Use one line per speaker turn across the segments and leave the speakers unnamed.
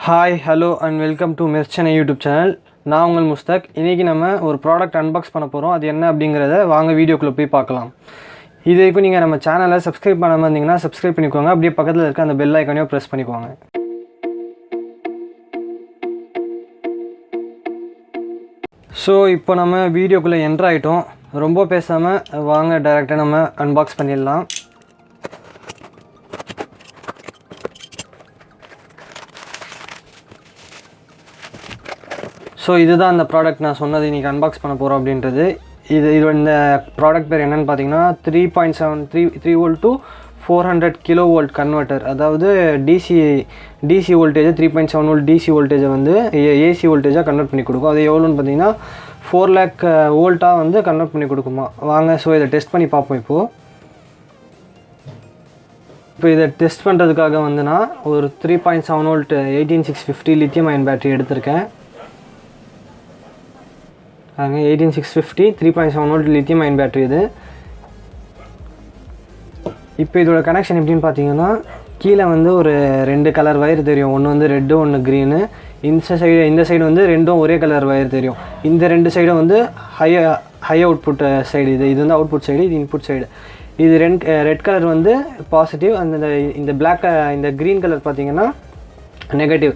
Hi, hello and welcome to Merz-Chennai YouTube channel. நான் உங்கள் முஸ்தக். இன்னைக்கு நம்ம ஒரு ப்ராடக்ட் அன்பாக்ஸ் பண்ண போறோம். அது என்ன அப்படிங்கறதை வாங்க வீடியோக்குள்ள போய் பார்க்கலாம். இது வரைக்கும் நீங்க நம்ம சேனலை Subscribe பண்ணாம இருந்தீங்கன்னா Subscribe பண்ணிக்கோங்க. அப்படியே பக்கத்துல இருக்க அந்த பெல் ஐகானையும் பிரஸ் பண்ணிக்கோங்க. சோ இப்போ நம்ம வீடியோக்குள்ள என்டர் ஆயிட்டோம். ரொம்ப பேசாம வாங்க டைரக்டா நம்ம அன்பாக்ஸ் பண்ணிடலாம். ஸோ இதுதான் அந்த ப்ராடக்ட் நான் சொன்னது இன்றைக்கி அன்பாக்ஸ் பண்ண போகிறோம் அப்படின்றது. இந்த ப்ராடக்ட் பேர் என்னென்னு பார்த்தீங்கன்னா 3.7 3V to 400 kV கன்வெர்ட்டர். அதாவது டிசி வோல்டேஜை 3.7V டிசி வோல்டேஜை வந்து ஏசி வோல்டேஜாக கன்வெர்ட் பண்ணி கொடுக்கும். அது எவ்வளோன்னு பார்த்தீங்கன்னா 4 lakh வோல்ட்டாக வந்து கன்வெர்ட் பண்ணி கொடுக்குமா. வாங்க ஸோ இதை டெஸ்ட் பண்ணி பார்ப்போம். இப்போ இதை டெஸ்ட் பண்ணுறதுக்காக வந்து நான் ஒரு 3.7V 18650 லித்தியம் அயன் பேட்டரி எடுத்திருக்கேன். 18650 3.7V லித்தியம் அயன் பேட்டரி இது. இப்போ இதோட கனெக்ஷன் எப்படின்னு பார்த்தீங்கன்னா, கீழே வந்து ஒரு 2 கலர் வயர் தெரியும். ஒன்று வந்து ரெட்டு, ஒன்று க்ரீனு. இந்த சைடு வந்து ரெண்டும் ஒரே கலர் வயர் தெரியும். இந்த 2 சைடும் வந்து ஹை அவுட்புட் சைடு. இது வந்து அவுட்புட் சைடு, இது இன்புட் சைடு. இது ரெட் கலர் வந்து பாசிட்டிவ், இந்த பிளாக் இந்த க்ரீன் கலர் பார்த்தீங்கன்னா நெகட்டிவ்.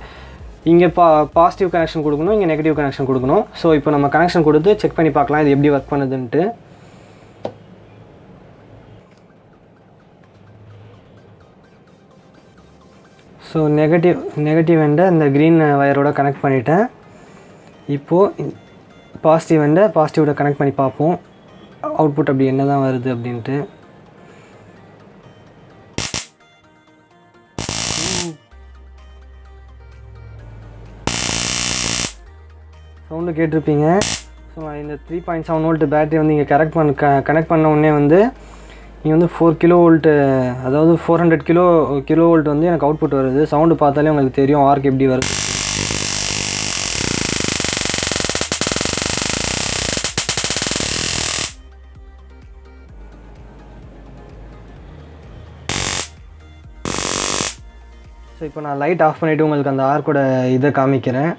இங்கே பாசிட்டிவ் கனெக்ஷன் கொடுக்கணும், இங்கே நெகட்டிவ் கனெக்ஷன் கொடுக்கணும். ஸோ இப்போ நம்ம கனெக்ஷன் கொடுத்து செக் பண்ணி பார்க்கலாம் இது எப்படி ஒர்க் பண்ணுதுன்ட்டு. ஸோ நெகட்டிவ் எண்டை இந்த க்ரீன் வயரோட கனெக்ட் பண்ணிவிட்டேன். இப்போது பாசிட்டிவ் எண்டை பாசிட்டிவோட கனெக்ட் பண்ணி பார்ப்போம் அவுட்புட் அப்படி என்ன தான் வருது அப்படின்ட்டு. சவுண்டு கேட்டிருப்பீங்க. ஸோ இந்த 3.7V பேட்டரி வந்து இங்கே கனெக்ட் பண்ண உடனே வந்து இங்கே வந்து 4 kV, அதாவது 400 kV வந்து எனக்கு அவுட்புட் வருது. சவுண்டு பார்த்தாலே உங்களுக்கு தெரியும் ஆர்க் எப்படி வருது. ஸோ இப்போ நான் லைட் ஆஃப் பண்ணிவிட்டு உங்களுக்கு அந்த ஆர்க்கோட இதை காமிக்கிறேன்.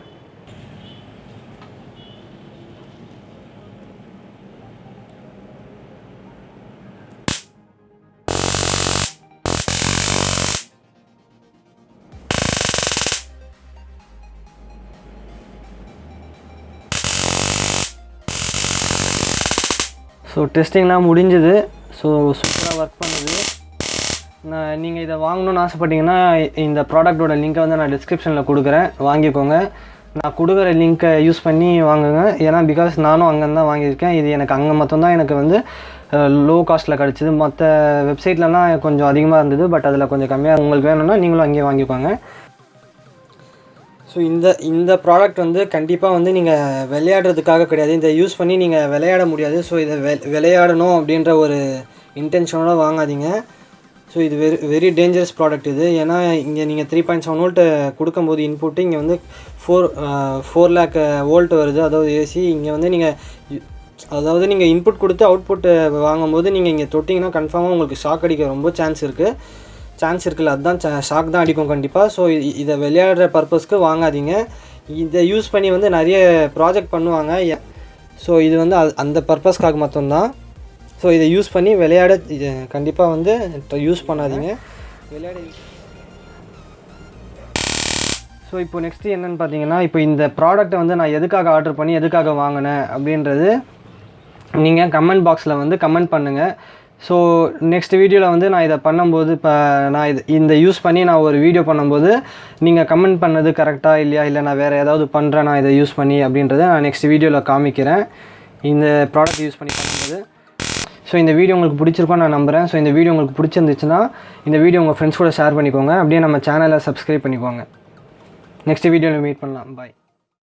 ஸோ டெஸ்டிங்லாம் முடிஞ்சுது. ஸோ சூப்பராக ஒர்க் பண்ணுது. நீங்கள் இதை வாங்கணுன்னு ஆசைப்பட்டீங்கன்னா இந்த ப்ராடக்டோட லிங்க்கை வந்து நான் டிஸ்கிரிப்ஷனில் கொடுக்குறேன், வாங்கிக்கோங்க. நான் கொடுக்குற லிங்க்கை யூஸ் பண்ணி வாங்குங்க. ஏன்னா பிகாஸ் நானும் அங்கே தான் வாங்கியிருக்கேன். இது எனக்கு அங்கே மட்டும்தான் எனக்கு வந்து லோ காஸ்ட்டில் கிடச்சிது. மற்ற வெப்சைட்லலாம் கொஞ்சம் அதிகமாக இருந்தது, பட் அதில் கொஞ்சம் கம்மியாக. உங்களுக்கு வேணும்னா நீங்களும் அங்கேயே வாங்கிக்கோங்க. ஸோ இந்த ப்ராடக்ட் வந்து கண்டிப்பாக வந்து நீங்கள் விளையாடுறதுக்காக கிடையாது. இதை யூஸ் பண்ணி நீங்கள் விளையாட முடியாது. ஸோ இதை விளையாடணும் அப்படின்ற ஒரு இன்டென்ஷனோட வாங்காதீங்க. ஸோ இது வெரி டேஞ்சரஸ் ப்ராடக்ட் இது. ஏன்னா இங்கே நீங்கள் 3.7V கொடுக்கும்போது இன்புட்டு இங்கே வந்து 4 lakh வோல்ட் வருது, அதாவது ஏசி. இங்கே வந்து நீங்கள் இன்புட் கொடுத்து அவுட்புட்டு வாங்கும்போது நீங்கள் இங்கே தொட்டிங்கன்னா கன்ஃபார்மாக உங்களுக்கு ஷாக் அடிக்க ரொம்ப சான்ஸ் இருக்குல்ல. அதுதான் ஷாக் தான் அடிக்கும் கண்டிப்பாக. ஸோ இதை விளையாடுற பர்பஸ்க்கு வாங்காதீங்க. இதை யூஸ் பண்ணி வந்து நிறைய ப்ராஜெக்ட் பண்ணுவாங்க. ஸோ இது வந்து அந்த பர்பஸ்க்காக மட்டும்தான். ஸோ இதை யூஸ் பண்ணி விளையாட கண்டிப்பாக வந்து யூஸ் பண்ணாதீங்க. ஸோ இப்போ நெக்ஸ்ட்டு என்னென்னு பார்த்தீங்கன்னா, இப்போ இந்த ப்ராடக்ட்டை வந்து நான் எதுக்காக ஆர்டர் பண்ணி எதுக்காக வாங்கினேன் அப்படின்றது நீங்கள் கமெண்ட் பாக்ஸில் வந்து கமெண்ட் பண்ணுங்கள். ஸோ நெக்ஸ்ட் வீடியோவில் வந்து நான் இதை பண்ணும்போது, இப்போ நான் இந்த யூஸ் பண்ணி நான் ஒரு வீடியோ பண்ணும்போது நீங்கள் கமெண்ட் பண்ணது கரெக்டாக இல்லையா, இல்லை நான் வேறு ஏதாவது பண்ணுறேன் நான் இதை யூஸ் பண்ணி அப்படின்றத நான் நெக்ஸ்ட் வீடியோவில் காமிக்கிறேன், இந்த ப்ராடக்ட் யூஸ் பண்ணி பண்ணும்போது. ஸோ இந்த வீடியோ உங்களுக்கு பிடிச்சிருக்கோன்னு நான் நம்புகிறேன். ஸோ இந்த வீடியோ உங்களுக்கு பிடிச்சிருந்துச்சுன்னா இந்த வீடியோ உங்கள் ஃப்ரெண்ட்ஸ் கூட ஷேர் பண்ணிக்கோங்க. அப்படியே நம்ம சேனலை சப்ஸ்கிரைப் பண்ணிக்கோங்க. நெக்ஸ்ட் வீடியோவில் மீட் பண்ணலாம். பாய்.